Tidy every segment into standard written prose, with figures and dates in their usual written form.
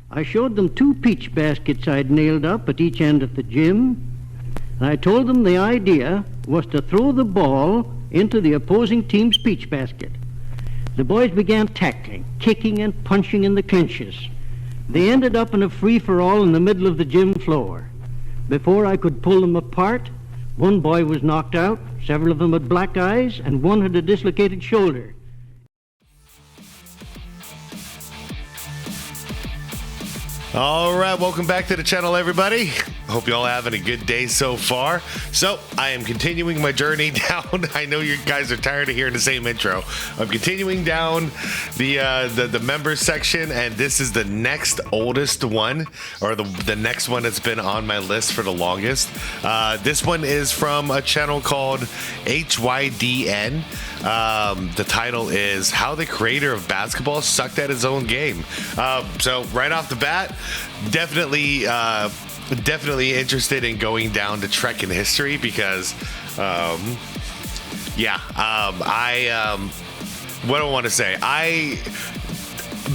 I showed them 2 peach baskets I'd nailed up at each end of the gym, and I told them the idea was to throw the ball into the opposing team's peach basket. The boys began tackling, kicking and punching in the clinches. They ended up in a free-for-all in the middle of the gym floor. Before I could pull them apart, one boy was knocked out, several of them had black eyes, and one had a dislocated shoulder. All right, welcome back to the channel, everybody. Hope you all having a good day so far. So I am continuing my journey down. I know you guys are tired of hearing the same intro. I'm continuing down the members section, and this is the next oldest one, or the next one that's been on my list for the longest. This one is from a channel called HYDN. The title is How the Creator of Basketball Sucked at His Own Game. So right off the bat, definitely interested in going down the trek in history because what do I want to say?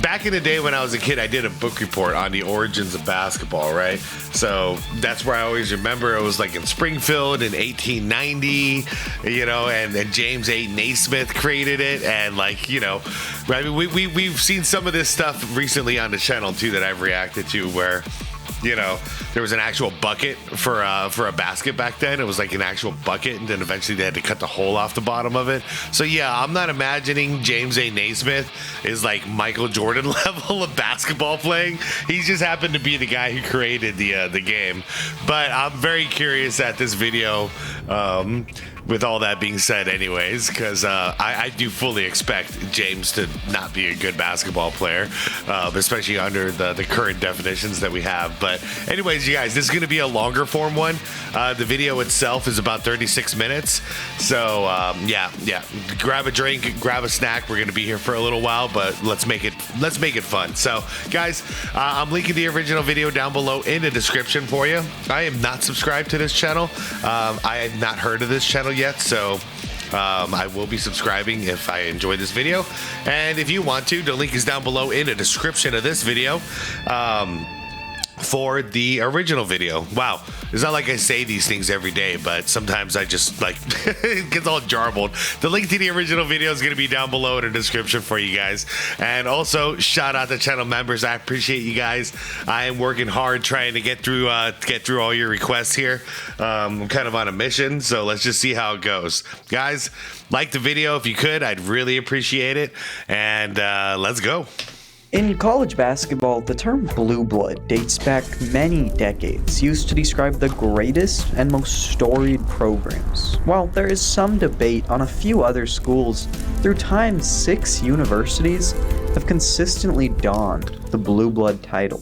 Back in the day when I was a kid, I did a book report on the origins of basketball, right? So that's where I always remember it was like in Springfield in 1890, you know, and James A. Naismith created it. And like, you know, I mean, we've seen some of this stuff recently on the channel too that I've reacted to where, you know, there was an actual bucket for a basket back then. It was like an actual bucket, and then eventually they had to cut the hole off the bottom of it. So yeah, I'm not imagining James A. Naismith is like Michael Jordan level of basketball playing. He just happened to be the guy who created the game. But I'm very curious at this video. With all that being said, anyways, because I do fully expect James to not be a good basketball player, especially under the current definitions that we have. But anyways, you guys, this is going to be a longer form one. The video itself is about 36 minutes. So yeah, grab a drink, grab a snack. We're going to be here for a little while, but let's make it fun. So guys, I'm linking the original video down below in the description for you. I am not subscribed to this channel. I have not heard of this channel yet, so I will be subscribing if I enjoy this video. And if you want to, the link is down below in the description of this video. For the original video. Wow, it's not like I say these things every day, but sometimes I just like it gets all jarbled. The link to the original video is going to be down below in the description for you guys. And also shout out to channel members. I appreciate you guys. I am working hard trying to get through all your requests here. I'm kind of on a mission, so let's just see how it goes. Guys, like the video if you could. I'd really appreciate it. And let's go. In college basketball, the term blue blood dates back many decades, used to describe the greatest and most storied programs. While there is some debate on a few other schools, through time 6 universities have consistently donned the blue blood title.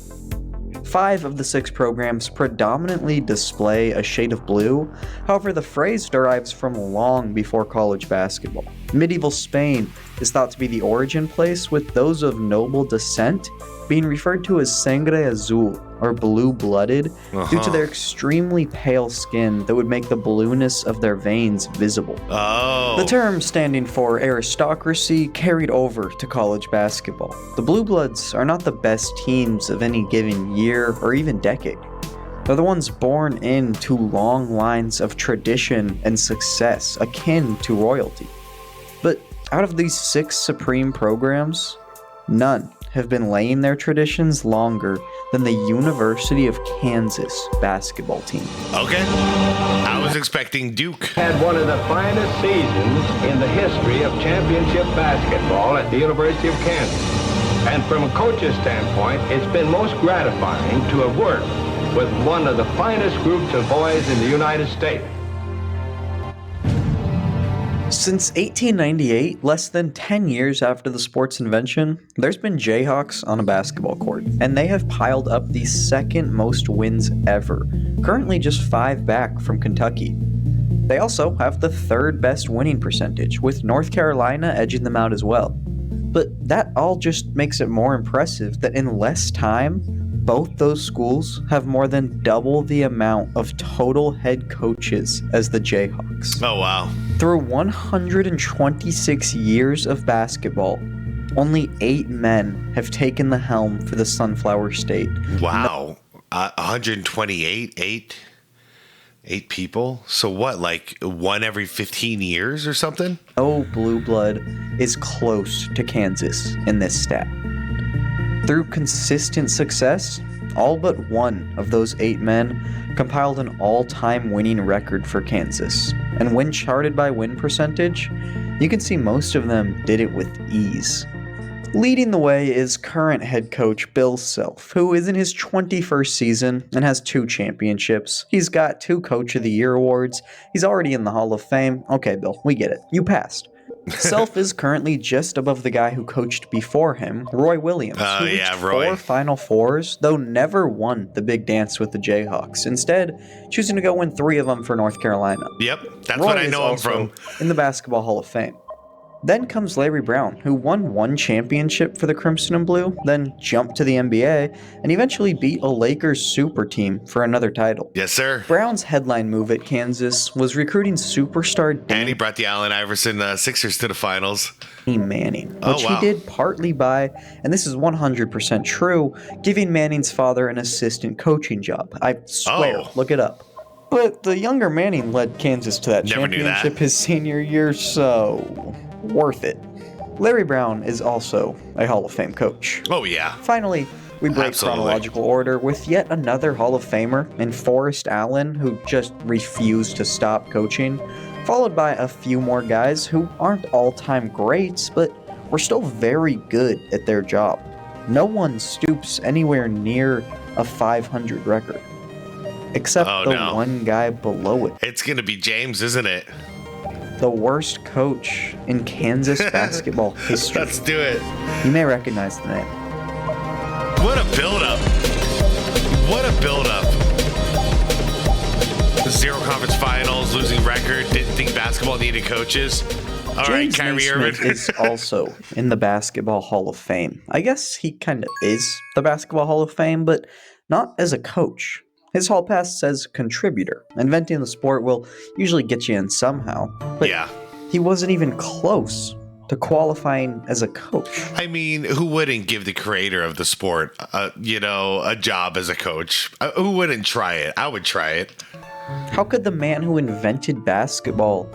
5 of the 6 programs predominantly display a shade of blue, however the phrase derives from long before college basketball. Medieval Spain is thought to be the origin place, with those of noble descent being referred to as sangre azul, or blue-blooded, due to their extremely pale skin that would make the blueness of their veins visible. The term, standing for aristocracy, carried over to college basketball. The Blue Bloods are not the best teams of any given year or even decade. They're the ones born into long lines of tradition and success akin to royalty. But out of these 6 supreme programs, none have been laying their traditions longer than the University of Kansas basketball team. Okay, I was expecting Duke. Had one of the finest seasons in the history of championship basketball at the University of Kansas. And from a coach's standpoint, it's been most gratifying to have worked with one of the finest groups of boys in the United States. Since 1898, less than 10 years after the sport's invention, there's been Jayhawks on a basketball court, and they have piled up the 2nd most wins ever, currently just 5 back from Kentucky. They also have the 3rd best winning percentage, with North Carolina edging them out as well. But that all just makes it more impressive that in less time, both those schools have more than double the amount of total head coaches as the Jayhawks. Oh, wow. Through 126 years of basketball, Only 8 men have taken the helm for the Sunflower State. Wow. 128? Eight people? So what, like one every 15 years or something? No blue blood is close to Kansas in this stat. Through consistent success, all but one of those 8 men compiled an all-time winning record for Kansas. And when charted by win percentage, you can see most of them did it with ease. Leading the way is current head coach Bill Self, who is in his 21st season and has 2 championships. He's got 2 Coach of the Year awards. He's already in the Hall of Fame. Okay, Bill, we get it. You passed. Self is currently just above the guy who coached before him, Roy Williams, who reached Roy. 4 Final Fours, though never won the big dance with the Jayhawks, instead choosing to go win 3 of them for North Carolina. Yep, that's Roy what I is know him also from. in the Basketball Hall of Fame. Then comes Larry Brown, who won 1 championship for the Crimson and Blue, then jumped to the NBA, and eventually beat a Lakers super team for another title. Yes, sir. Brown's headline move at Kansas was recruiting superstar And he brought the Allen Iverson Sixers to the finals. Danny Manning, Oh, which wow. he did partly by, and this is 100% true, giving Manning's father an assistant coaching job. I swear, Oh. look it up. But the younger Manning led Kansas to that Never knew that. championship his senior year, so worth it. Larry Brown is also a Hall of Fame coach. Oh, yeah. Finally, we break Absolutely. chronological order with yet another Hall of Famer in Forrest Allen, who just refused to stop coaching, followed by a few more guys who aren't all-time greats, but were still very good at their job. No one stoops anywhere near a 500 record, except Oh, the no. one guy below it. It's going to be James, isn't it? The worst coach in Kansas basketball history. Let's do it. You may recognize the name. What a build-up. What a build-up. The 0 conference finals, losing record, didn't think basketball needed coaches. All right, James Kyrie Irving. Naismith is also in the Basketball Hall of Fame. I guess he kind of is the Basketball Hall of Fame, but not as a coach. His hall pass says contributor. Inventing the sport will usually get you in somehow, but Yeah. he wasn't even close to qualifying as a coach. I mean, who wouldn't give the creator of the sport, a job as a coach? Who wouldn't try it? I would try it. How could the man who invented basketball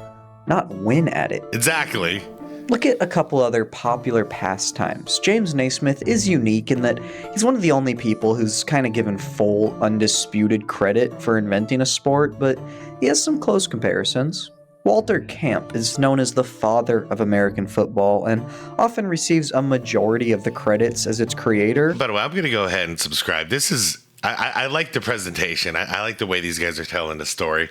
not win at it? Exactly. Look at a couple other popular pastimes. James Naismith is unique in that he's one of the only people who's kind of given full, undisputed credit for inventing a sport, but he has some close comparisons. Walter Camp is known as the father of American football and often receives a majority of the credits as its creator. By the way, I'm going to go ahead and subscribe. I like the presentation. I like the way these guys are telling the story.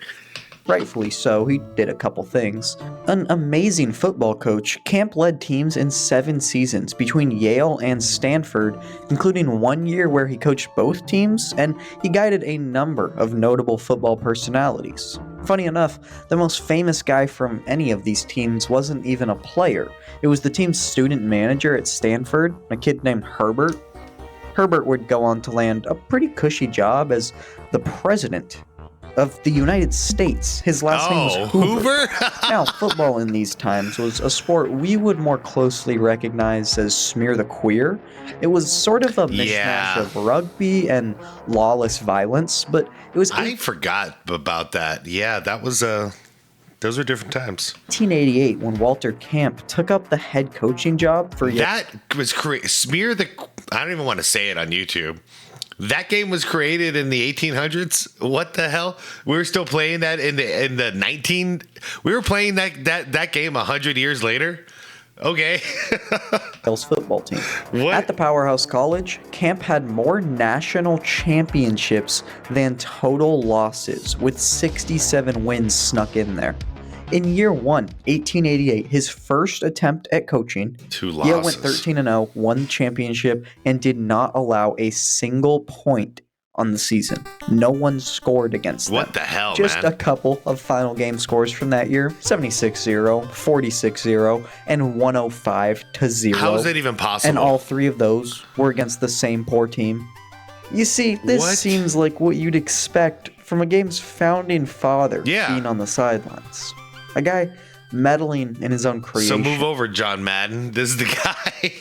Rightfully so, he did a couple things. An amazing football coach, Camp led teams in 7 seasons between Yale and Stanford, including 1 year where he coached both teams, and he guided a number of notable football personalities. Funny enough, the most famous guy from any of these teams wasn't even a player. It was the team's student manager at Stanford, a kid named Herbert. Herbert would go on to land a pretty cushy job as the president of the United States. His last name was Hoover. Now, football in these times was a sport we would more closely recognize as smear the queer. It was sort of a mishmash of rugby and lawless violence, but it was I forgot about that. Yeah, that was those were different times. 1888 when Walter Camp took up the head coaching job for That was smear the. I don't even want to say it on YouTube. That game was created in the 1800s. What the hell? We were still playing that in the 19. We were playing that game 100 years later. Okay. Yale's football team. What? At the Powerhouse College, Camp had more national championships than total losses, with 67 wins snuck in there. In year 1, 1888, his first attempt at coaching, 2 Yale losses. went 13-0, won the championship, and did not allow a single point on the season. No one scored against them. What the hell, Just man? a couple of final game scores from that year: 76-0, 46-0, and 105-0. How is that even possible? And all 3 of those were against the same poor team. You see, this What? seems like what you'd expect from a game's founding father Yeah. being on the sidelines. A guy meddling in his own creation. So move over, John Madden. This is the guy.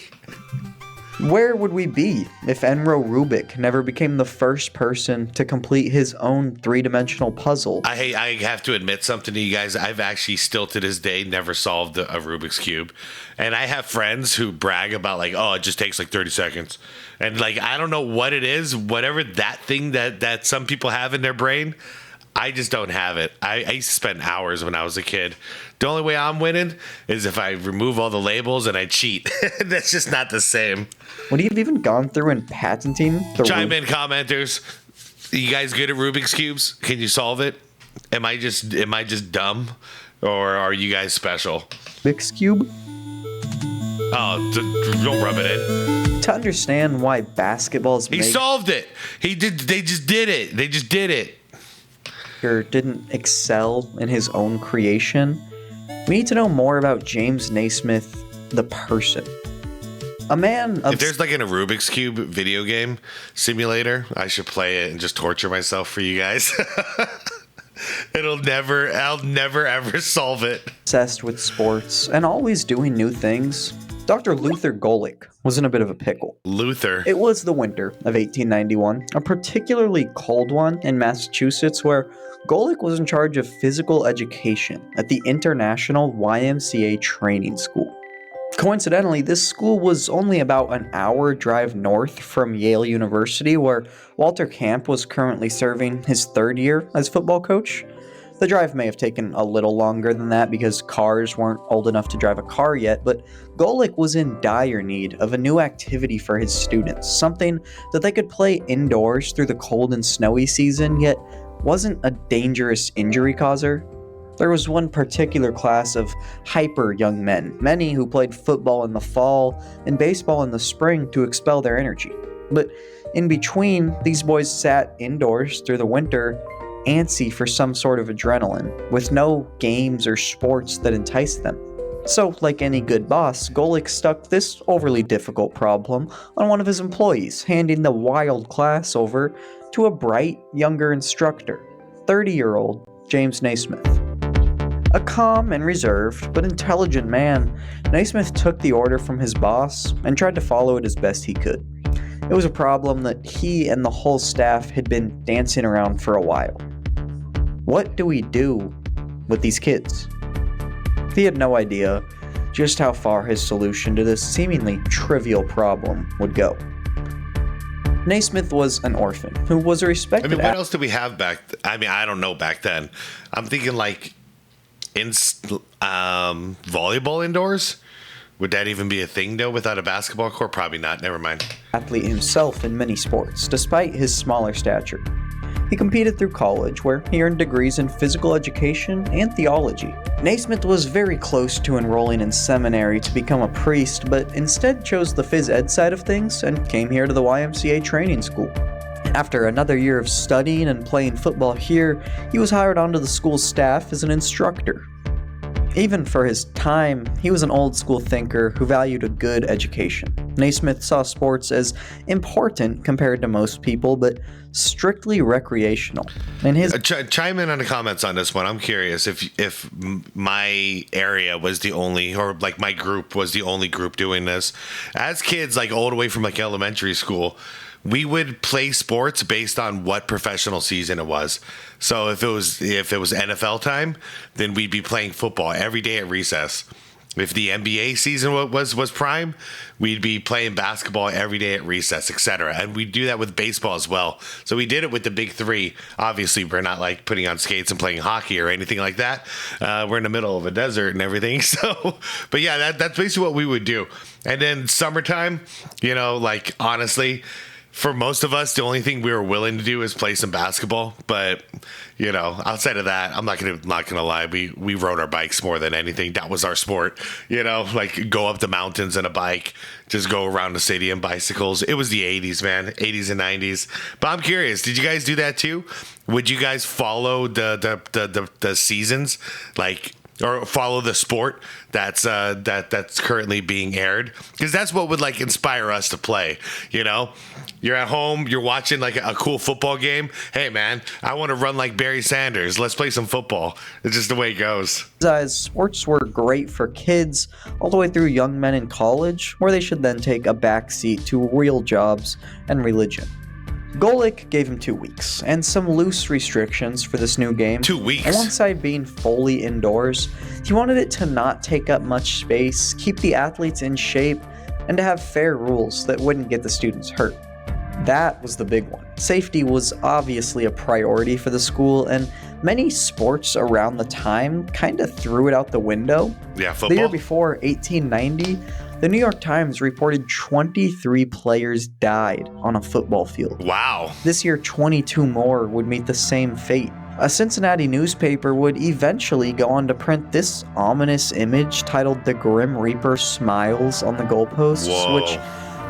Where would we be if Enro Rubik never became the first person to complete his own three-dimensional puzzle? I have to admit something to you guys. I've actually still to this day never solved a Rubik's Cube. And I have friends who brag about like, oh, it just takes like 30 seconds. And like, I don't know what it is, whatever that thing that some people have in their brain, I just don't have it. I used to spend hours when I was a kid. The only way I'm winning is if I remove all the labels and I cheat. That's just not the same. Would you have even gone through and patenting the Chime in, commenters. You guys good at Rubik's Cubes? Can you solve it? Am I just dumb? Or are you guys special? Rubik's Cube? Oh, don't rub it in. To understand why basketball's He solved it. He did. They just did it. They just did it. Didn't excel in his own creation, we need to know more about James Naismith, the person. A man of... If there's like a Rubik's Cube video game simulator, I should play it and just torture myself for you guys. I'll never ever solve it. Obsessed with sports and always doing new things, Dr. Luther Golick was in a bit of a pickle. Luther. It was the winter of 1891, a particularly cold one in Massachusetts, where Golick was in charge of physical education at the International YMCA Training School. Coincidentally, this school was only about an hour drive north from Yale University, where Walter Camp was currently serving his third year as football coach. The drive may have taken a little longer than that because cars weren't old enough to drive a car yet, but Golick was in dire need of a new activity for his students, something that they could play indoors through the cold and snowy season, yet wasn't a dangerous injury causer. There was one particular class of hyper young men, many who played football in the fall and baseball in the spring to expel their energy. But in between, these boys sat indoors through the winter, antsy for some sort of adrenaline, with no games or sports that enticed them. So, like any good boss, Golick stuck this overly difficult problem on one of his employees, handing the wild class over to a bright, younger instructor, 30-year-old James Naismith. A calm and reserved, but intelligent man, Naismith took the order from his boss and tried to follow it as best he could. It was a problem that he and the whole staff had been dancing around for a while. What do we do with these kids? He had no idea just how far his solution to this seemingly trivial problem would go. Naismith was an orphan who was a respected... what else did we have back... I don't know back then. I'm thinking like in volleyball indoors? Would that even be a thing though without a basketball court? Probably not. Never mind. Athlete himself in many sports, despite his smaller stature. He competed through college, where he earned degrees in physical education and theology. Naismith was very close to enrolling in seminary to become a priest, but instead chose the phys ed side of things and came here to the YMCA training school. After another year of studying and playing football here, he was hired onto the school's staff as an instructor. Even for his time, he was an old-school thinker who valued a good education. Naismith saw sports as important compared to most people, but strictly recreational. And his chime in on the comments on this one. I'm curious if my area was the only, or like my group was the only group doing this. As kids, like all the way from like elementary school, we would play sports based on what professional season it was. So if it was NFL time, then we'd be playing football every day at recess. If the NBA season was prime, we'd be playing basketball every day at recess, etc. And we do that with baseball as well. So we did it with the big three. Obviously, we're not like putting on skates and playing hockey or anything like that. We're in the middle of a desert and everything. So, but yeah, that's basically what we would do. And then summertime, like honestly, for most of us, the only thing we were willing to do is play some basketball. But, outside of that, I'm not gonna lie. We rode our bikes more than anything. That was our sport. Like go up the mountains on a bike, just go around the city on bicycles. It was the 80s, man, 80s and 90s. But I'm curious, did you guys do that too? Would you guys follow the seasons, like, or follow the sport that's currently being aired? Because that's what would like inspire us to play. You're at home, you're watching like a cool football game. Hey man, I want to run like Barry Sanders. Let's play some football. It's just the way it goes. As sports were great for kids all the way through young men in college, where they should then take a backseat to real jobs and religion. Golic gave him 2 weeks, and some loose restrictions for this new game. 2 weeks? Alongside being fully indoors, he wanted it to not take up much space, keep the athletes in shape, and to have fair rules that wouldn't get the students hurt. That was the big one. Safety was obviously a priority for the school, and many sports around the time kind of threw it out the window. Yeah, football? The year before, 1890, the New York Times reported 23 players died on a football field. Wow. This year, 22 more would meet the same fate. A Cincinnati newspaper would eventually go on to print this ominous image titled "The Grim Reaper Smiles" on the goalposts, Whoa. which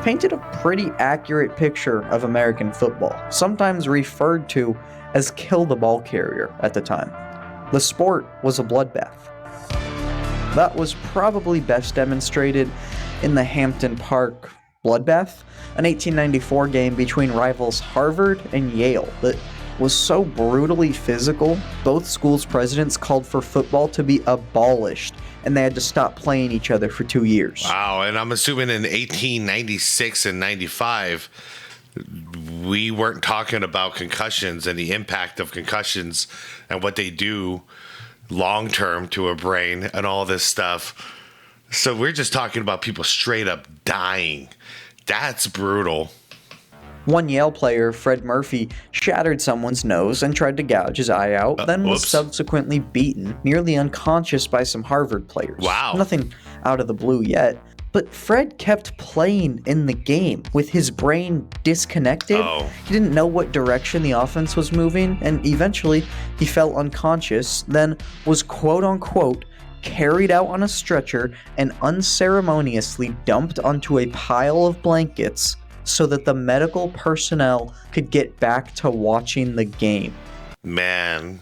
painted a pretty accurate picture of American football, sometimes referred to as "kill the ball carrier" at the time. The sport was a bloodbath. That was probably best demonstrated in the Hampton Park bloodbath, an 1894 game between rivals Harvard and Yale that was so brutally physical, both schools' presidents called for football to be abolished, and they had to stop playing each other for 2 years. Wow, and I'm assuming in 1896 and 95, we weren't talking about concussions and the impact of concussions and what they do long-term to a brain and all this stuff. So we're just talking about people straight up dying. That's brutal. One Yale player, Fred Murphy, shattered someone's nose and tried to gouge his eye out, then was whoops. subsequently beaten, nearly unconscious by some Harvard players. Wow. Nothing out of the blue yet, but Fred kept playing in the game with his brain disconnected. Oh. He didn't know what direction the offense was moving, and eventually he fell unconscious, then was quote-unquote carried out on a stretcher and unceremoniously dumped onto a pile of blankets so that the medical personnel could get back to watching the game. Man,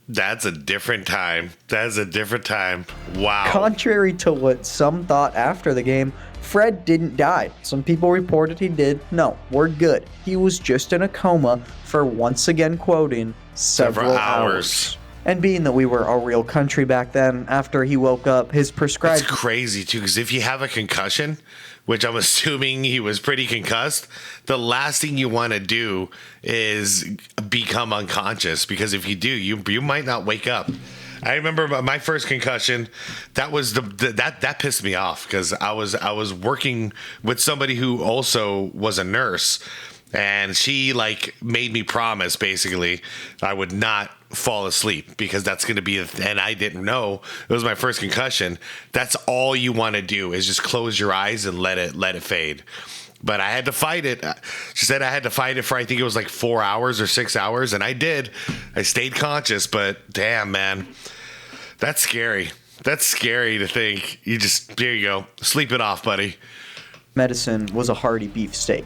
that's a different time. That's a different time. Wow. Contrary to what some thought after the game, Fred didn't die. Some people reported he did. No, we're good. He was just in a coma for, once again quoting, several hours. And being that we were a real country back then, after he woke up, his prescribed... It's crazy, too, because if you have a concussion, which I'm assuming he was pretty concussed, the last thing you want to do is become unconscious, because if you do, you might not wake up. I remember my first concussion. That was that pissed me off, because I was working with somebody who also was a nurse, and she like made me promise basically I would not fall asleep, because that's going to be and I didn't know it was my first concussion. That's all you want to do is just close your eyes and let it fade. But I had to fight it. She said I had to fight it for, I think it was like 4 hours or 6 hours, and I did. I stayed conscious, but damn, man, that's scary. That's scary to think. There you go, sleep it off, buddy. medicine was a hearty beefsteak.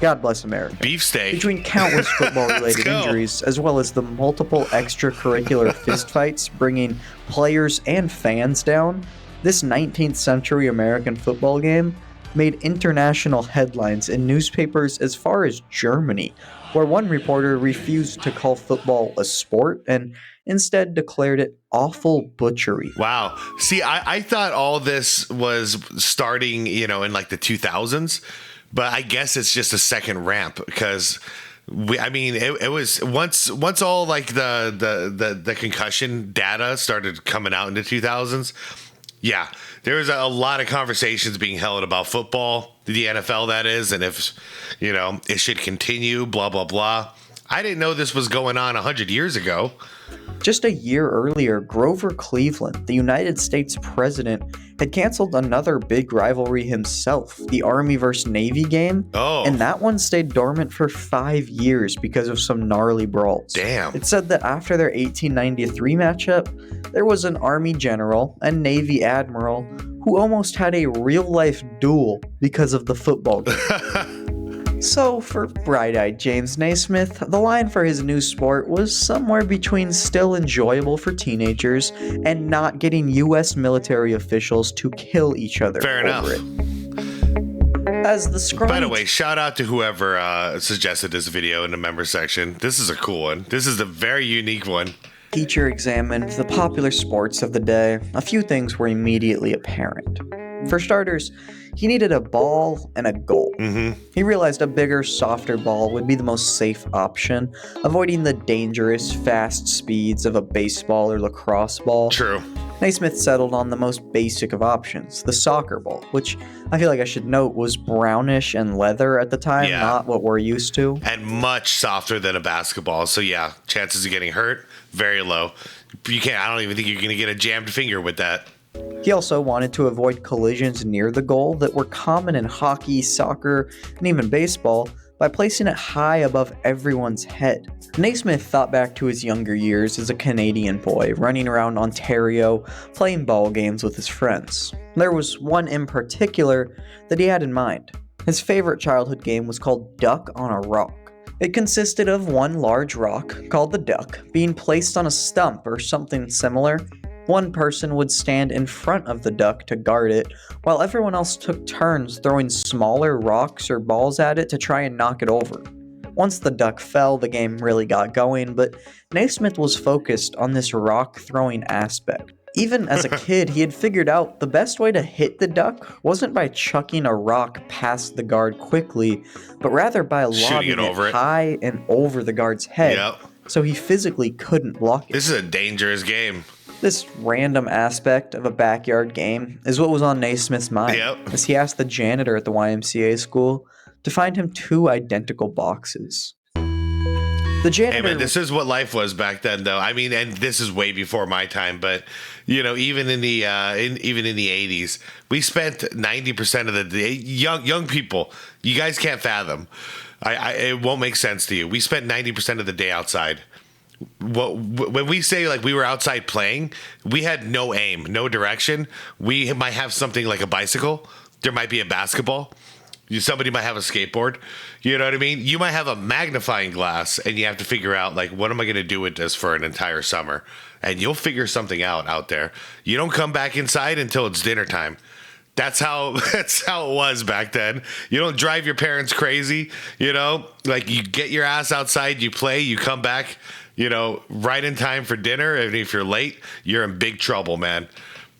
God bless America. Beefsteak. Between countless football-related injuries, as well as the multiple extracurricular fistfights bringing players and fans down, this 19th century American football game made international headlines in newspapers as far as Germany, where one reporter refused to call football a sport and instead declared it awful butchery. Wow. See, I thought all this was starting, in like the 2000s. But I guess it's just a second ramp, because it was once all like the concussion data started coming out in the 2000s. Yeah, there was a lot of conversations being held about football, the NFL that is, and if it should continue, blah blah blah. I didn't know this was going on 100 years ago. Just a year earlier, Grover Cleveland, the United States president, had canceled another big rivalry himself, the Army vs. Navy game. Oh. And that one stayed dormant for 5 years because of some gnarly brawls. Damn. It said that after their 1893 matchup, there was an Army general and Navy admiral who almost had a real-life duel because of the football game. So, for bright-eyed James Naismith, the line for his new sport was somewhere between still enjoyable for teenagers and not getting U.S. military officials to kill each other Fair over enough. it. As the scrawny... By the way, shout out to whoever suggested this video in the member section. This is a cool one. This is a very unique one. Teacher examined the popular sports of the day, a few things were immediately apparent. For starters, he needed a ball and a goal. He realized a bigger, softer ball would be the most safe option, avoiding the dangerous, fast speeds of a baseball or lacrosse ball. True. Naismith settled on the most basic of options, the soccer ball, which I feel like I should note was brownish and leather at the time, not what we're used to. And much softer than a basketball, so yeah, chances of getting hurt, very low. I don't even think you're going to get a jammed finger with that. He also wanted to avoid collisions near the goal that were common in hockey, soccer, and even baseball by placing it high above everyone's head. Naismith thought back to his younger years as a Canadian boy running around Ontario playing ball games with his friends. There was one in particular that he had in mind. His favorite childhood game was called Duck on a Rock. It consisted of one large rock, called the duck, being placed on a stump or something similar. One person would stand in front of the duck to guard it, while everyone else took turns throwing smaller rocks or balls at it to try and knock it over. Once the duck fell, the game really got going, but Naismith was focused on this rock-throwing aspect. Even as a kid, he had figured out the best way to hit the duck wasn't by chucking a rock past the guard quickly, but rather by lobbing it high and over the guard's head, so he physically couldn't block it. This is a dangerous game. This random aspect of a backyard game is what was on Naismith's mind as he asked the janitor at the YMCA school to find him 2 identical boxes. The janitor... Hey man, this is what life was back then, though. I mean, and this is way before my time, but you know, even in the 80s, we spent 90% of the day. Young people, you guys can't fathom. It won't make sense to you. We spent 90% of the day outside. When we say like we were outside playing, we had no aim, no direction. We might have something like a bicycle. There might be a basketball. Somebody might have a skateboard. You know what I mean? You might have a magnifying glass, and you have to figure out like, what am I going to do with this for an entire summer? And you'll figure something out there. You don't come back inside until it's dinner time. That's how it was back then. You don't drive your parents crazy. You know, like you get your ass outside, you play, you come back, you know, right in time for dinner. And if you're late, you're in big trouble, man.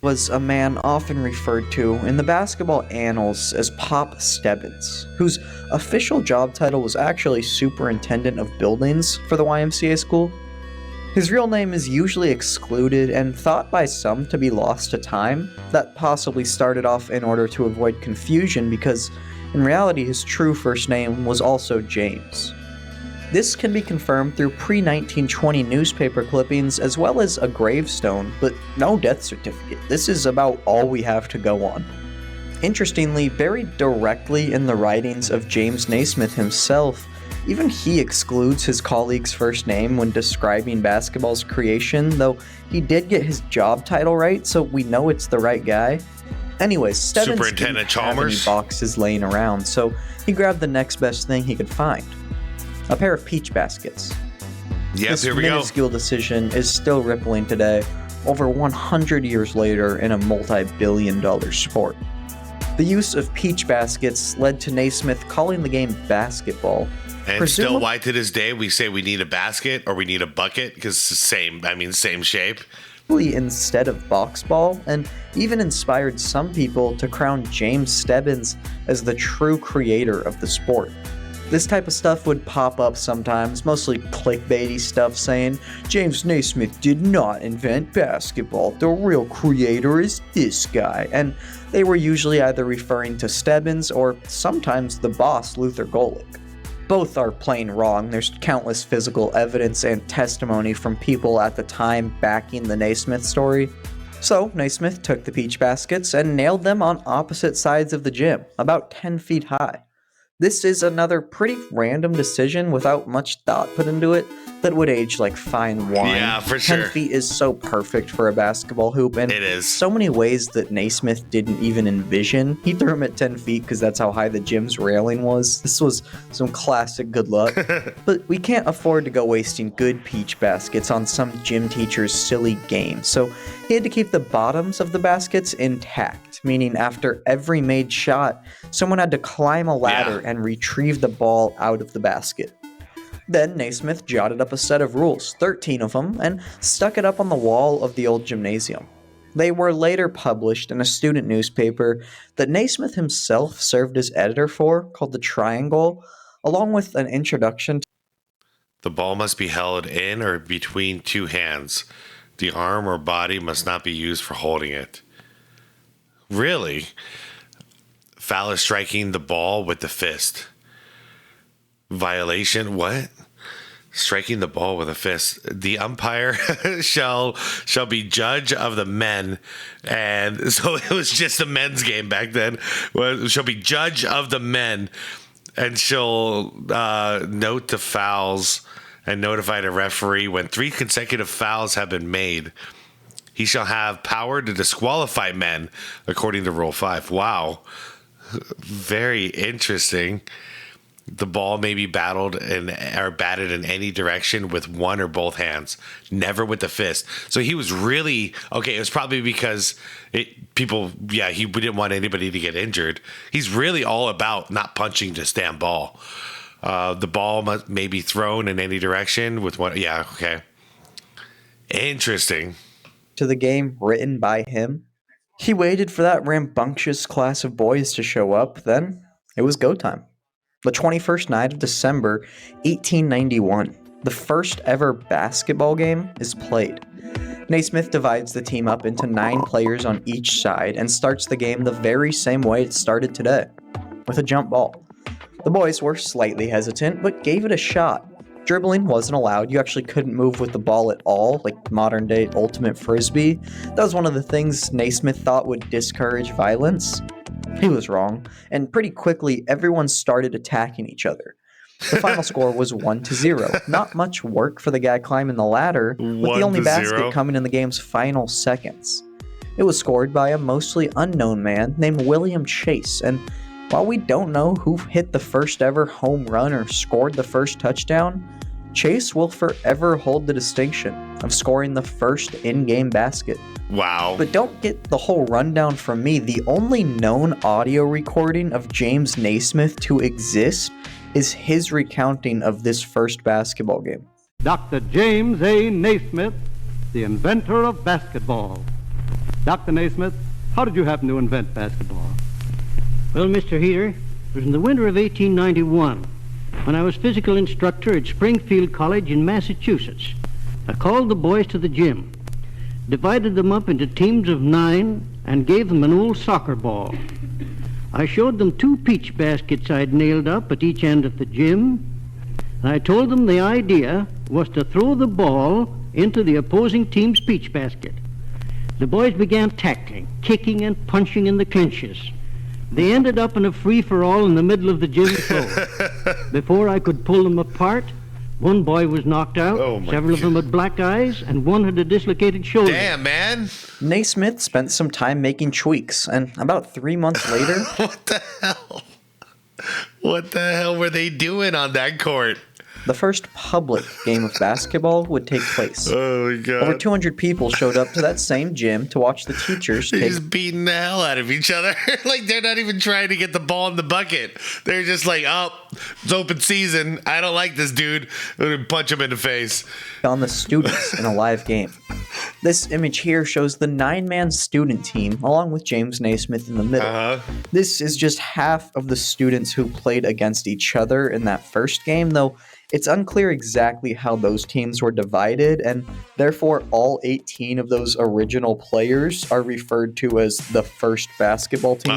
Was a man often referred to in the basketball annals as Pop Stebbins, whose official job title was actually Superintendent of Buildings for the YMCA school. His real name is usually excluded and thought by some to be lost to time. That possibly started off in order to avoid confusion because in reality his true first name was also James. This can be confirmed through pre-1920 newspaper clippings as well as a gravestone, but no death certificate. This is about all we have to go on. Interestingly, buried directly in the writings of James Naismith himself, even he excludes his colleague's first name when describing basketball's creation, though he did get his job title right, so we know it's the right guy. Anyways, Stebbins Superintendent didn't have any boxes laying around, so he grabbed the next best thing he could find. A pair of peach baskets. Yes, here we go. This minuscule decision is still rippling today, over 100 years later in a multi-billion-dollar sport. The use of peach baskets led to Naismith calling the game basketball. And still why to this day we say we need a basket or we need a bucket because same shape. Instead of box ball, and even inspired some people to crown James Stebbins as the true creator of the sport. This type of stuff would pop up sometimes, mostly clickbaity stuff saying, James Naismith did not invent basketball, the real creator is this guy, and they were usually either referring to Stebbins or sometimes the boss Luther Golick. Both are plain wrong. There's countless physical evidence and testimony from people at the time backing the Naismith story. So Naismith took the peach baskets and nailed them on opposite sides of the gym, about 10 feet high. This is another pretty random decision without much thought put into it that would age like fine wine. Yeah, for 10 sure. feet is so perfect for a basketball hoop, and It is. so many ways that Naismith didn't even envision. He threw him at 10 feet because that's how high the gym's railing was. This was some classic good luck. But we can't afford to go wasting good peach baskets on some gym teacher's silly game, so he had to keep the bottoms of the baskets intact, meaning after every made shot, someone had to climb a ladder and retrieve the ball out of the basket. Then Naismith jotted up a set of rules, 13 of them, and stuck it up on the wall of the old gymnasium. They were later published in a student newspaper that Naismith himself served as editor for, called The Triangle, along with an introduction to The ball must be held in or between two hands. The arm or body must not be used for holding it. Really? Foul is striking the ball with the fist. Violation, what? Striking the ball with a fist. The umpire shall be judge of the men. And so it was just a men's game back then. Well, shall be judge of the men. And she'll note the fouls and notify the referee when 3 consecutive fouls have been made. He shall have power to disqualify men, according to Rule 5. Wow. Very interesting. The ball may be batted in any direction with one or both hands, never with the fist. So he was really okay. It was probably because he didn't want anybody to get injured. He's really all about not punching to stand ball. The ball may be thrown in any direction with one. Yeah, okay. Interesting. to the game written by him. He waited for that rambunctious class of boys to show up, then it was go time. The 21st night of December, 1891, the first ever basketball game is played. Naismith divides the team up into 9 players on each side and starts the game the very same way it started today, with a jump ball. The boys were slightly hesitant, but gave it a shot. Dribbling wasn't allowed. You actually couldn't move with the ball at all, like modern day ultimate frisbee. That was one of the things Naismith thought would discourage violence. He was wrong, and pretty quickly everyone started attacking each other. The final score was 1-0. Not much work for the guy climbing the ladder, with the only basket coming in the game's final seconds. It was scored by a mostly unknown man named William Chase, and while we don't know who hit the first ever home run or scored the first touchdown, Chase will forever hold the distinction of scoring the first in-game basket. Wow. But don't get the whole rundown from me. The only known audio recording of James Naismith to exist is his recounting of this first basketball game. Dr. James A. Naismith, the inventor of basketball. Dr. Naismith, how did you happen to invent basketball? Well, Mr. Heater, it was in the winter of 1891 when I was physical instructor at Springfield College in Massachusetts. I called the boys to the gym, divided them up into teams of 9, and gave them an old soccer ball. I showed them 2 peach baskets I'd nailed up at each end of the gym, and I told them the idea was to throw the ball into the opposing team's peach basket. The boys began tackling, kicking, and punching in the clinches. They ended up in a free-for-all in the middle of the gym floor. Before I could pull them apart, one boy was knocked out, several of them had black eyes, and one had a dislocated shoulder. Damn, man. Naismith spent some time making tweaks, and about 3 months later... What the hell? What the hell were they doing on that court? The first public game of basketball would take place. Oh, my God. Over 200 people showed up to that same gym to watch the teachers They're take... just beating the hell out of each other. Like, they're not even trying to get the ball in the bucket. They're just like, oh, it's open season. I don't like this dude. I'm going to punch him in the face. on the students in a live game. This image here shows the 9-man student team, along with James Naismith in the middle. This is just half of the students who played against each other in that first game, though it's unclear exactly how those teams were divided, and therefore all 18 of those original players are referred to as the first basketball team.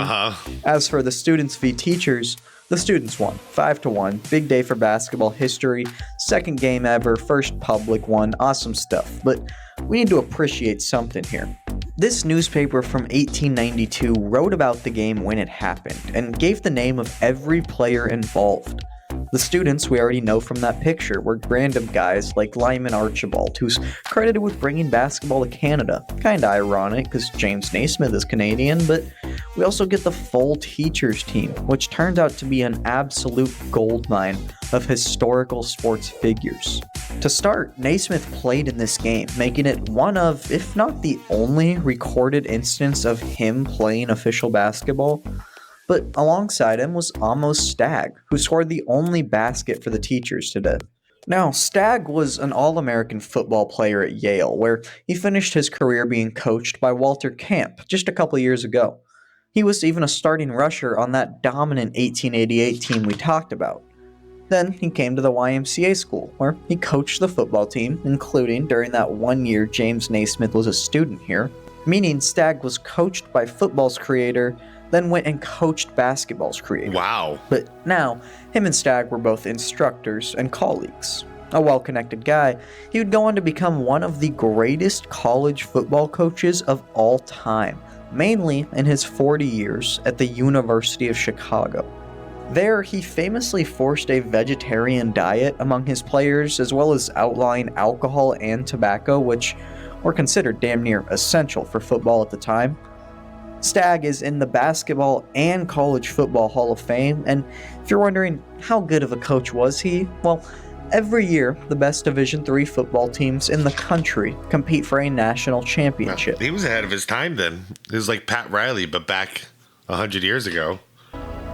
As for the students v. teachers, the students won, 5-1. Big day for basketball history. Second game ever, first public one, awesome stuff. But we need to appreciate something here. This newspaper from 1892 wrote about the game when it happened, and gave the name of every player involved. The students we already know from that picture were random guys like Lyman Archibald, who's credited with bringing basketball to Canada. Kinda ironic, because James Naismith is Canadian, but we also get the full teachers team, which turns out to be an absolute goldmine of historical sports figures. To start, Naismith played in this game, making it one of, if not the only, recorded instance of him playing official basketball. But alongside him was Amos Stagg, who scored the only basket for the teachers today. Now, Stagg was an All-American football player at Yale, where he finished his career being coached by Walter Camp just a couple years ago. He was even a starting rusher on that dominant 1888 team we talked about. Then he came to the YMCA school, where he coached the football team, including during that 1 year James Naismith was a student here, meaning Stagg was coached by football's creator, then went and coached basketball's creator. Wow. But now, him and Stagg were both instructors and colleagues. A well-connected guy, he would go on to become one of the greatest college football coaches of all time, mainly in his 40 years at the University of Chicago. There, he famously forced a vegetarian diet among his players, as well as outlawing alcohol and tobacco, which were considered damn near essential for football at the time. Stagg is in the Basketball and College Football Hall of Fame, and if you're wondering how good of a coach was he, well, every year the best Division III football teams in the country compete for a national championship. He was ahead of his time then. It was like Pat Riley, but back 100 years ago.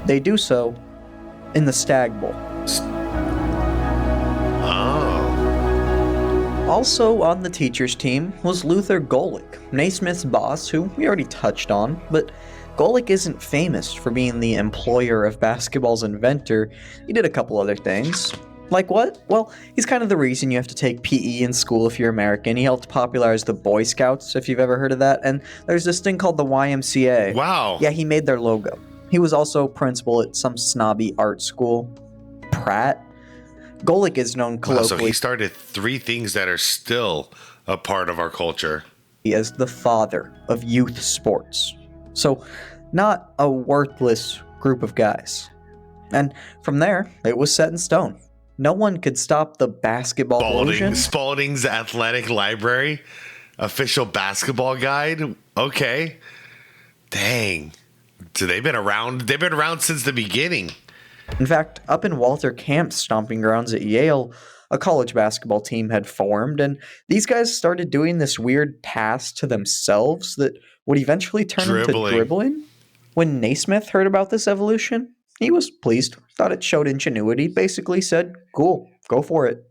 They do so in the Stagg Bowl. Also on the teachers team was Luther Golick, Naismith's boss, who we already touched on, but Golick isn't famous for being the employer of basketball's inventor. He did a couple other things. Like what? Well, he's kind of the reason you have to take PE in school if you're American. He helped popularize the Boy Scouts, if you've ever heard of that, and there's this thing called the YMCA. Wow. Yeah, he made their logo. He was also principal at some snobby art school. Pratt. Golick is known colloquially So he started three things that are still a part of our culture. as the father of youth sports. So, not a worthless group of guys. And from there, it was set in stone. No one could stop the basketball illusion. Spalding's Athletic Library, official basketball guide. Okay. Dang. So they've been around. They've been around since the beginning. In fact, up in Walter Camp's stomping grounds at Yale, a college basketball team had formed, and these guys started doing this weird task to themselves that would eventually turn into dribbling. When Naismith heard about this evolution, he was pleased, thought it showed ingenuity, basically said, cool, go for it.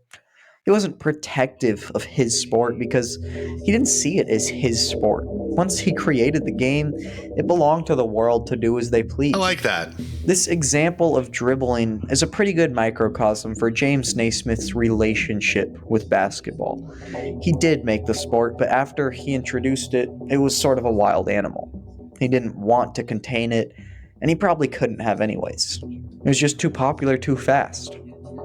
He wasn't protective of his sport because he didn't see it as his sport. Once he created the game, it belonged to the world to do as they pleased. I like that. This example of dribbling is a pretty good microcosm for James Naismith's relationship with basketball. He did make the sport, but after he introduced it, it was sort of a wild animal. He didn't want to contain it, and he probably couldn't have anyways. It was just too popular too fast.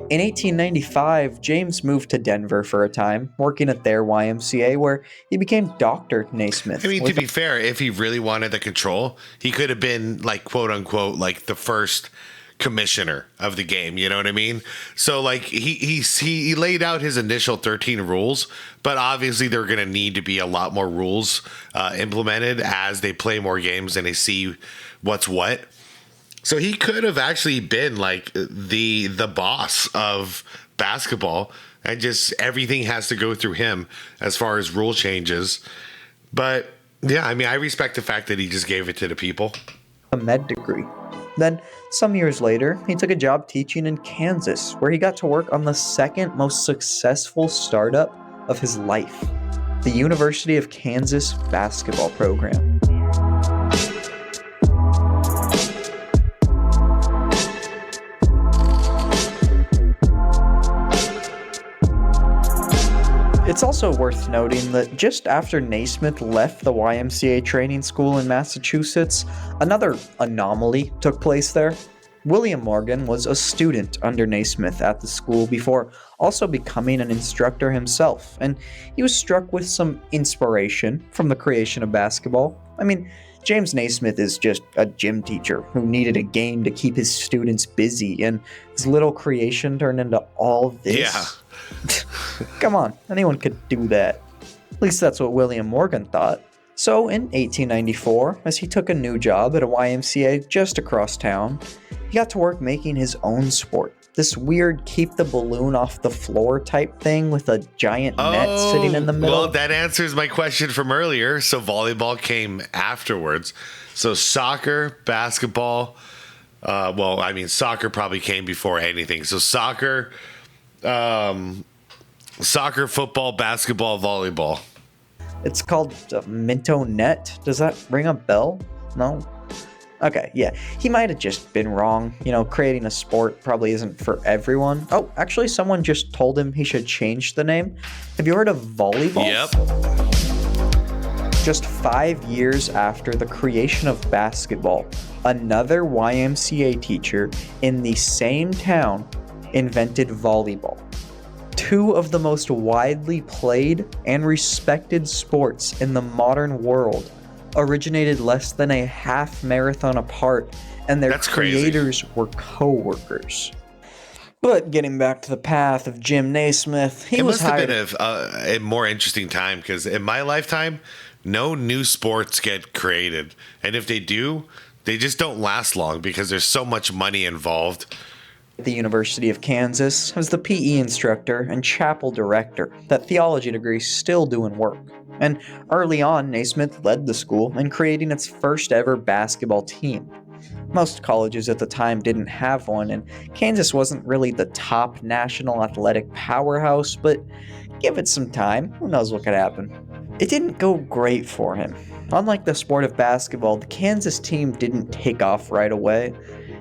In 1895, James moved to Denver for a time, working at their YMCA, where he became Dr. Naismith. I mean, to be fair, if he really wanted the control, he could have been, like, quote unquote, like the first commissioner of the game. You know what I mean? So, like, he laid out his initial 13 rules, but obviously there are going to need to be a lot more rules implemented as they play more games and they see what's what. So he could have actually been like the boss of basketball, and just everything has to go through him as far as rule changes. But yeah, I mean, I respect the fact that he just gave it to the people. A med degree. Then, some years later, he took a job teaching in Kansas, where he got to work on the second most successful startup of his life, the University of Kansas basketball program. It's also worth noting that just after Naismith left the YMCA training school in Massachusetts, another anomaly took place there. William Morgan was a student under Naismith at the school before also becoming an instructor himself, and he was struck with some inspiration from the creation of basketball. I mean, James Naismith is just a gym teacher who needed a game to keep his students busy, and his little creation turned into all this. Yeah. Come on, anyone could do that. At least that's what William Morgan thought. So in 1894, as he took a new job at a YMCA just across town, he got to work making his own sport. This weird keep the balloon off the floor type thing with a giant net sitting in the middle. Well, that answers my question from earlier. So volleyball came afterwards. So soccer, basketball, soccer probably came before anything. So soccer, football, basketball, volleyball. It's called Minto Net. Does that ring a bell? No? Okay, yeah. He might have just been wrong. Creating a sport probably isn't for everyone. Oh, actually, someone just told him he should change the name. Have you heard of volleyball? Yep. Just 5 years after the creation of basketball, another YMCA teacher in the same town invented volleyball. Two of the most widely played and respected sports in the modern world originated less than a half marathon apart, and their creators were co-workers. But getting back to the path of Jim Naismith, it must have been a more interesting time, because in my lifetime, no new sports get created. And if they do, they just don't last long because there's so much money involved. At the University of Kansas as the PE instructor and chapel director. That theology degree still doing work. And early on, Naismith led the school in creating its first ever basketball team. Most colleges at the time didn't have one, and Kansas wasn't really the top national athletic powerhouse, but give it some time, who knows what could happen. It didn't go great for him. Unlike the sport of basketball, the Kansas team didn't take off right away.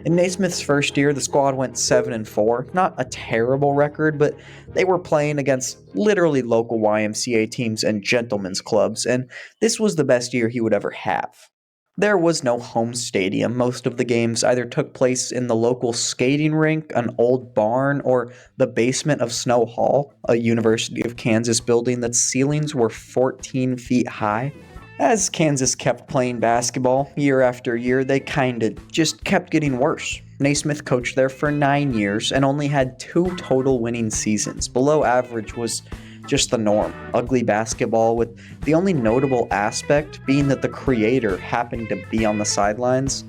In Naismith's first year, the squad went 7-4, not a terrible record, but they were playing against literally local YMCA teams and gentlemen's clubs, and this was the best year he would ever have. There was no home stadium. Most of the games either took place in the local skating rink, an old barn, or the basement of Snow Hall, a University of Kansas building that ceilings were 14 feet high. As Kansas kept playing basketball year after year, they kinda just kept getting worse. Naismith coached there for 9 years and only had 2 total winning seasons. Below average was just the norm. Ugly basketball, with the only notable aspect being that the creator happened to be on the sidelines.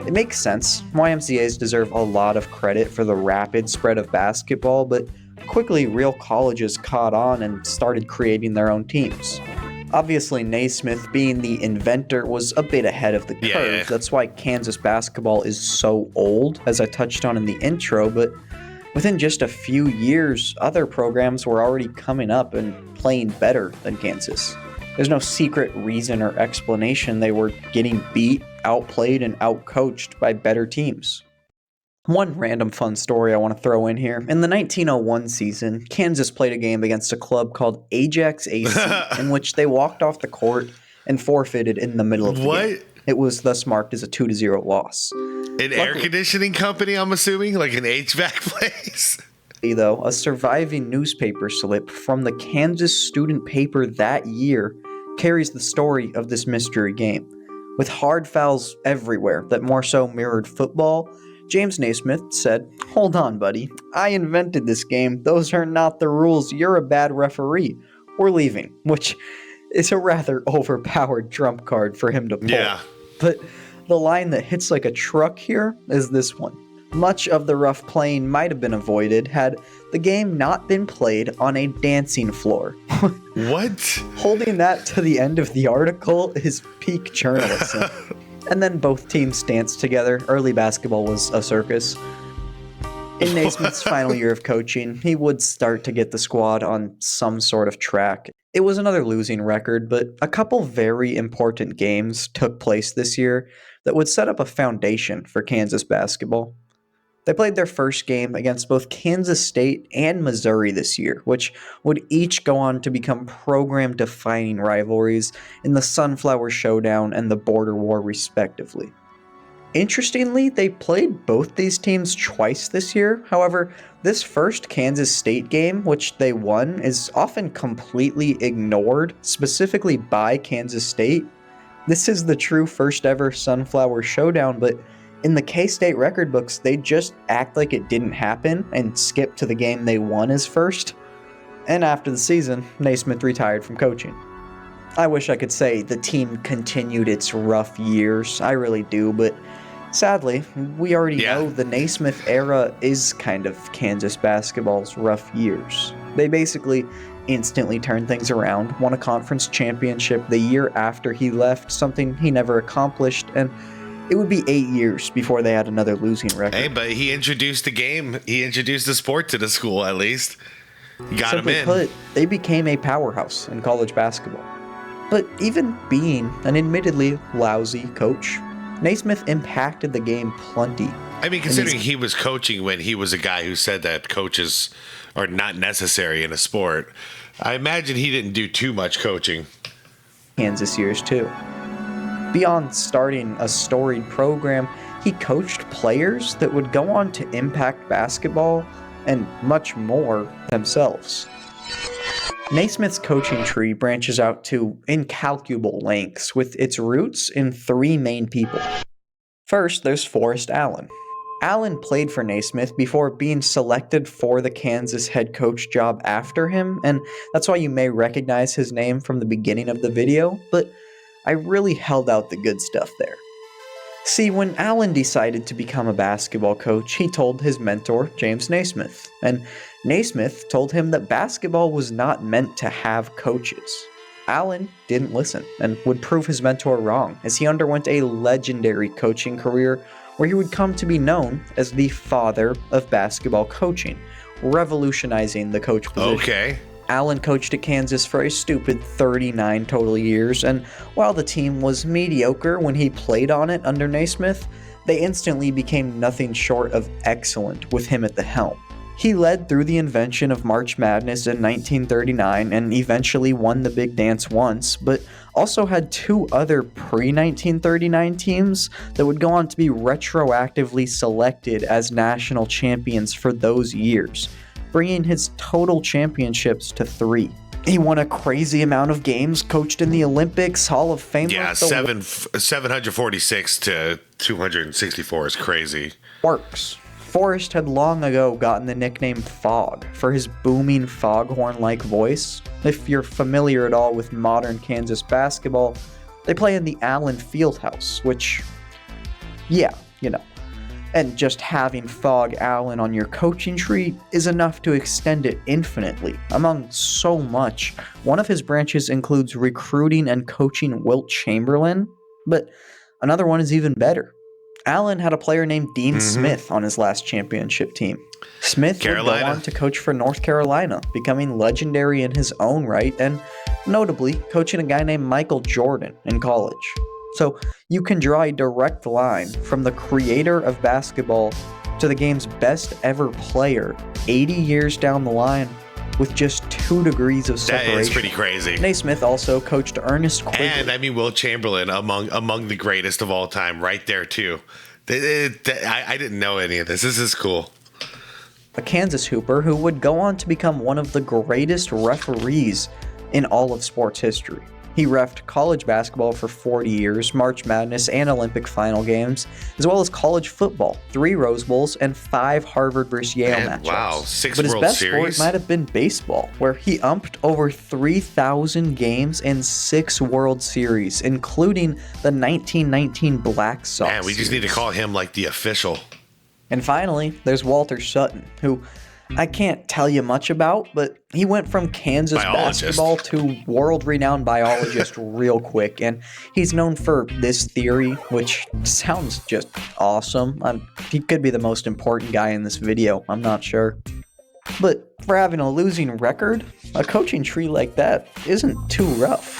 It makes sense. YMCAs deserve a lot of credit for the rapid spread of basketball, but quickly real colleges caught on and started creating their own teams. Obviously, Naismith, being the inventor, was a bit ahead of the curve. Yeah. That's why Kansas basketball is so old, as I touched on in the intro, but within just a few years, other programs were already coming up and playing better than Kansas. There's no secret reason or explanation. They were getting beat, outplayed, and outcoached by better teams. One random fun story I want to throw in here. In the 1901 season, Kansas played a game against a club called Ajax AC, in which they walked off the court and forfeited in the middle of the game. It was thus marked as a 2-0 loss. An air conditioning company, I'm assuming? Like an HVAC place? Though, a surviving newspaper slip from the Kansas student paper that year carries the story of this mystery game. With hard fouls everywhere that more so mirrored football, James Naismith said, "Hold on, buddy. I invented this game. Those are not the rules. You're a bad referee. We're leaving," which is a rather overpowered trump card for him to pull. Yeah. But the line that hits like a truck here is this one. Much of the rough playing might have been avoided had the game not been played on a dancing floor. What? Holding that to the end of the article is peak journalism. And then both teams danced together. Early basketball was a circus. In Naismith's final year of coaching, he would start to get the squad on some sort of track. It was another losing record, but a couple very important games took place this year that would set up a foundation for Kansas basketball. They played their first game against both Kansas State and Missouri this year, which would each go on to become program-defining rivalries in the Sunflower Showdown and the Border War, respectively. Interestingly, they played both these teams twice this year. However, this first Kansas State game, which they won, is often completely ignored, specifically by Kansas State. This is the true first ever Sunflower Showdown, but in the K-State record books, they just act like it didn't happen and skip to the game they won as first. And after the season, Naismith retired from coaching. I wish I could say the team continued its rough years, I really do, but sadly, we already know the Naismith era is kind of Kansas basketball's rough years. They basically instantly turned things around, won a conference championship the year after he left, something he never accomplished, and it would be 8 years before they had another losing record. Hey, but he introduced the game. He introduced the sport to the school, at least. He got him in. Simply put, they became a powerhouse in college basketball. But even being an admittedly lousy coach, Naismith impacted the game plenty. I mean, considering he was coaching when he was a guy who said that coaches are not necessary in a sport, I imagine he didn't do too much coaching. Kansas years too. Beyond starting a storied program, he coached players that would go on to impact basketball and much more themselves. Naismith's coaching tree branches out to incalculable lengths, with its roots in 3 main people. First, there's Forrest Allen. Allen played for Naismith before being selected for the Kansas head coach job after him, and that's why you may recognize his name from the beginning of the video, but I really held out the good stuff there. See, when Allen decided to become a basketball coach, he told his mentor, James Naismith, and Naismith told him that basketball was not meant to have coaches. Allen didn't listen and would prove his mentor wrong, as he underwent a legendary coaching career where he would come to be known as the father of basketball coaching, revolutionizing the coach position. Okay. Allen coached at Kansas for a stupid 39 total years, and while the team was mediocre when he played on it under Naismith, they instantly became nothing short of excellent with him at the helm. He led through the invention of March Madness in 1939 and eventually won the Big Dance once, but also had 2 other pre-1939 teams that would go on to be retroactively selected as national champions for those years, bringing his total championships to 3. He won a crazy amount of games, coached in the Olympics, Hall of Fame. Yeah, 746 to 264 is crazy. Works. Forrest had long ago gotten the nickname Fog for his booming foghorn-like voice. If you're familiar at all with modern Kansas basketball, they play in the Allen Fieldhouse, which, yeah, you know. And just having Fog Allen on your coaching tree is enough to extend it infinitely. Among so much, one of his branches includes recruiting and coaching Wilt Chamberlain, but another one is even better. Allen had a player named Dean Smith on his last championship team. Smith would go on to coach for North Carolina, becoming legendary in his own right, and notably coaching a guy named Michael Jordan in college. So you can draw a direct line from the creator of basketball to the game's best ever player 80 years down the line with just 2 degrees of separation. That is pretty crazy. Naismith also coached Ernest Quigley. And I mean, Wilt Chamberlain among the greatest of all time, right there too. I didn't know any of this. This is cool. A Kansas hooper who would go on to become one of the greatest referees in all of sports history. He reffed college basketball for 40 years, March Madness and Olympic final games, as well as college football, 3 Rose Bowls, and 5 Harvard versus Yale matchups. Wow, 6 but his World best Series? sport might have been baseball, where he umped over 3,000 games and 6 World Series, including the 1919 Black Sox. Man, we just need to call him like the official. And finally, there's Walter Sutton, who I can't tell you much about, but he went from Kansas basketball to world-renowned biologist real quick, and he's known for this theory, which sounds just awesome. He could be the most important guy in this video, I'm not sure. But for having a losing record, a coaching tree like that isn't too rough.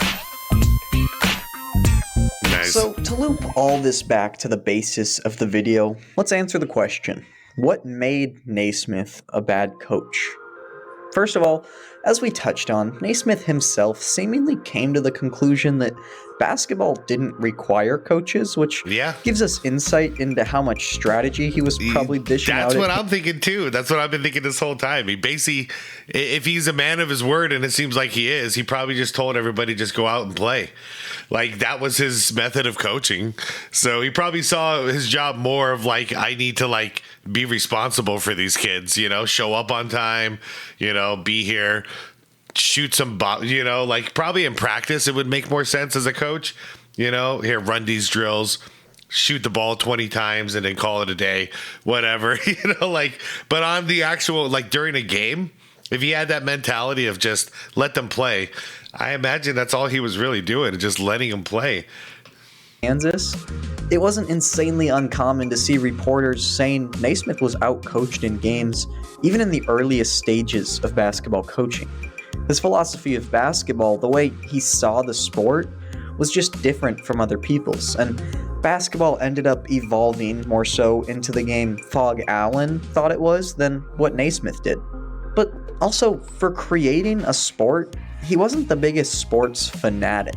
Nice. So to loop all this back to the basis of the video, let's answer the question. What made Naismith a bad coach? First of all, as we touched on, Naismith himself seemingly came to the conclusion that basketball didn't require coaches, which gives us insight into how much strategy he was probably dishing out. That's what I'm thinking too. That's what I've been thinking this whole time. He basically, if he's a man of his word, and it seems like he is, he probably just told everybody just go out and play. Like, that was his method of coaching. So he probably saw his job more of like, I need to like be responsible for these kids, you know, show up on time, you know, be here, shoot some, you know, like probably in practice, it would make more sense as a coach, you know, here, run these drills, shoot the ball 20 times and then call it a day, whatever, you know, like, but on the actual, like during a game, if he had that mentality of just let them play, I imagine that's all he was really doing, just letting them play. Kansas, it wasn't insanely uncommon to see reporters saying Naismith was outcoached in games, even in the earliest stages of basketball coaching. His philosophy of basketball, the way he saw the sport, was just different from other people's, and basketball ended up evolving more so into the game Phog Allen thought it was than what Naismith did. But also, for creating a sport, he wasn't the biggest sports fanatic.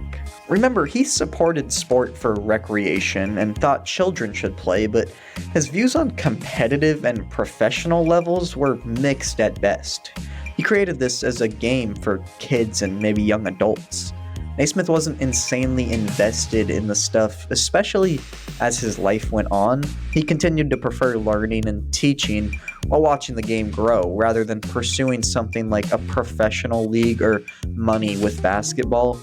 Remember, he supported sport for recreation and thought children should play, but his views on competitive and professional levels were mixed at best. He created this as a game for kids and maybe young adults. Naismith wasn't insanely invested in the stuff, especially as his life went on. He continued to prefer learning and teaching while watching the game grow, rather than pursuing something like a professional league or money with basketball.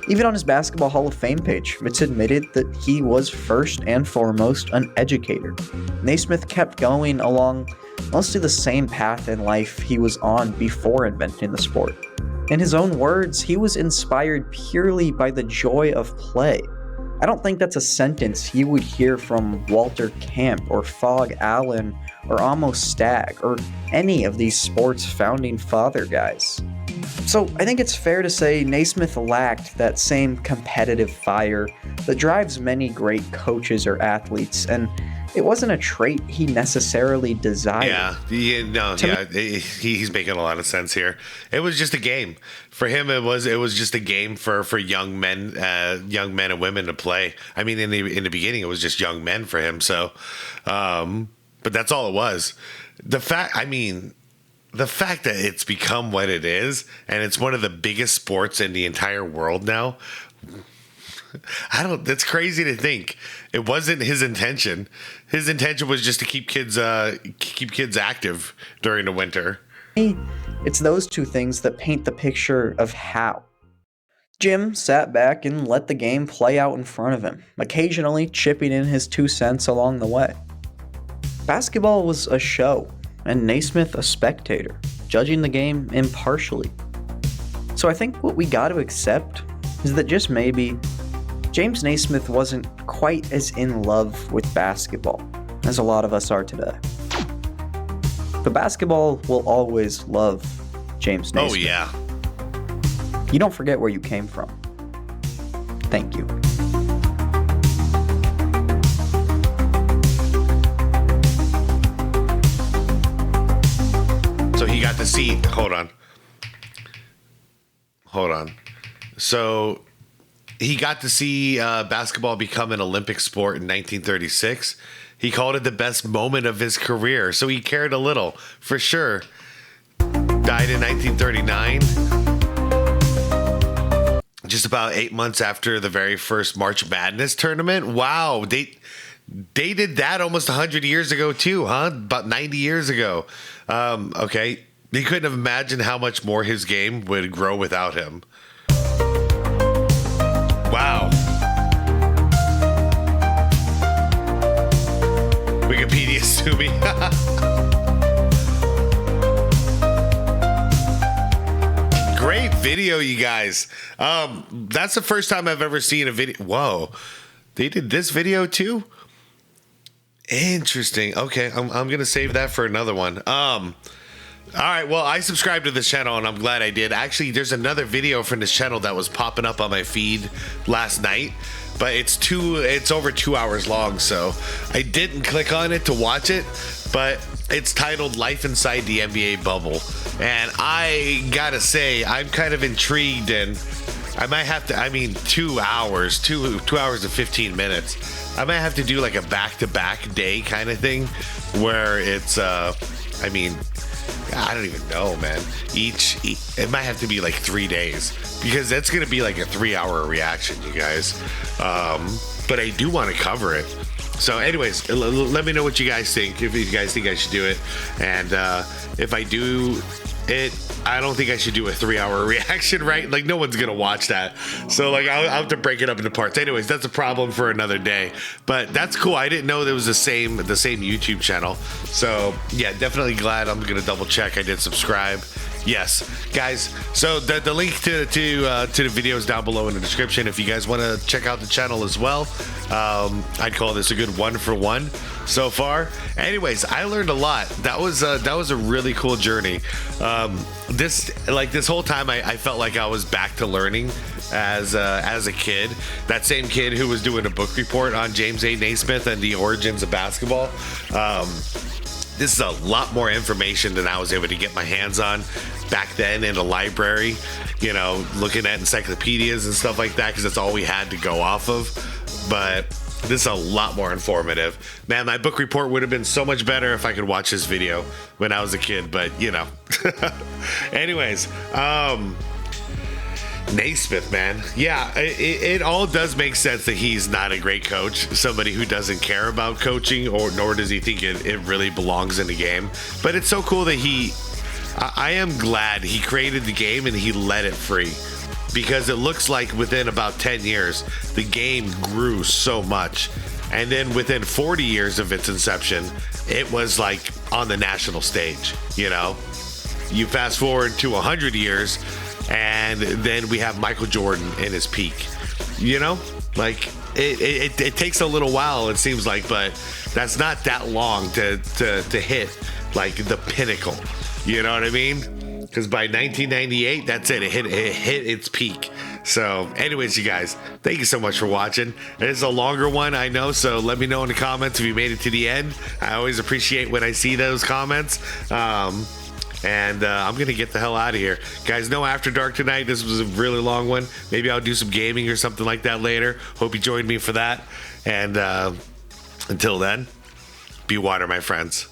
Even on his Basketball Hall of Fame page, it's admitted that he was first and foremost an educator. Naismith kept going along mostly the same path in life he was on before inventing the sport. In his own words, he was inspired purely by the joy of play. I don't think that's a sentence you would hear from Walter Camp or Phog Allen or Amos Stagg or any of these sports founding father guys. So I think it's fair to say Naismith lacked that same competitive fire that drives many great coaches or athletes, and it wasn't a trait he necessarily desired. He's making a lot of sense here. It was just a game for him. It was just a game for young men and women to play. I mean, in the beginning, it was just young men for him. So, but that's all it was. The fact that it's become what it is, and it's one of the biggest sports in the entire world now. That's crazy to think. It wasn't his intention. His intention was just to keep kids active during the winter. It's those two things that paint the picture of how. Jim sat back and let the game play out in front of him, occasionally chipping in his 2 cents along the way. Basketball was a show, and Naismith a spectator, judging the game impartially. So I think what we gotta accept is that just maybe James Naismith wasn't quite as in love with basketball as a lot of us are today. But basketball will always love James Naismith. Oh yeah. You don't forget where you came from. Thank you. So he got to see, hold on. So he got to see basketball become an Olympic sport in 1936. He called it the best moment of his career. So he cared a little, for sure. Died in 1939. Just about 8 months after the very first March Madness tournament. Wow, they did that almost 100 years ago too, huh? About 90 years ago. Okay. He couldn't have imagined how much more his game would grow without him. Wow. Wikipedia sue me. Great video, you guys. That's the first time I've ever seen a video. Whoa. They did this video too? Interesting. Okay, I'm going to save that for another one. All right, well, I subscribed to this channel, and I'm glad I did. Actually, there's another video from this channel that was popping up on my feed last night, but it's over 2 hours long, so I didn't click on it to watch it, but It's titled Life Inside the NBA Bubble. And I gotta say, I'm kind of intrigued, and I might have to, 2 hours, 2 hours and 15 minutes. I might have to do like a back-to-back day kind of thing where it's, I don't even know, man. It might have to be like 3 days because that's going to be like a 3-hour reaction, you guys. But I do want to cover it. So anyways, let me know what you guys think, if you guys think I should do it. And if I do it, I don't think I should do a 3-hour reaction, right? Like, no one's gonna watch that. So like, I'll have to break it up into parts. Anyways, that's a problem for another day. But that's cool. I didn't know there was the same YouTube channel. So yeah, definitely glad. I'm gonna double check. I did subscribe. Yes, guys. So the link to the video is down below in the description. If you guys want to check out the channel as well, I'd call this a good 1-for-1 so far. Anyways, I learned a lot. That was a really cool journey. This whole time I felt like I was back to learning as a kid. That same kid who was doing a book report on James A. Naismith and the origins of basketball. This is a lot more information than I was able to get my hands on back then in a library, looking at encyclopedias and stuff like that, because that's all we had to go off of. But this is a lot more informative. Man, my book report would have been so much better if I could watch this video when I was a kid, but Anyways, Naismith, man. Yeah, it all does make sense that he's not a great coach, somebody who doesn't care about coaching, nor does he think it really belongs in the game. But it's so cool that I am glad he created the game and he let it free, because it looks like within about 10 years, the game grew so much. And then within 40 years of its inception, it was like on the national stage, You fast forward to 100 years, and then we have Michael Jordan in his peak. Like it takes a little while, it seems like, but that's not that long to hit like the pinnacle. You know what I mean? Because by 1998, that's it. It hit its peak. So anyways, you guys, thank you so much for watching. It's a longer one, I know, so let me know in the comments if you made it to the end. I always appreciate when I see those comments. And I'm going to get the hell out of here. Guys, no After Dark tonight. This was a really long one. Maybe I'll do some gaming or something like that later. Hope you joined me for that. And until then, be water, my friends.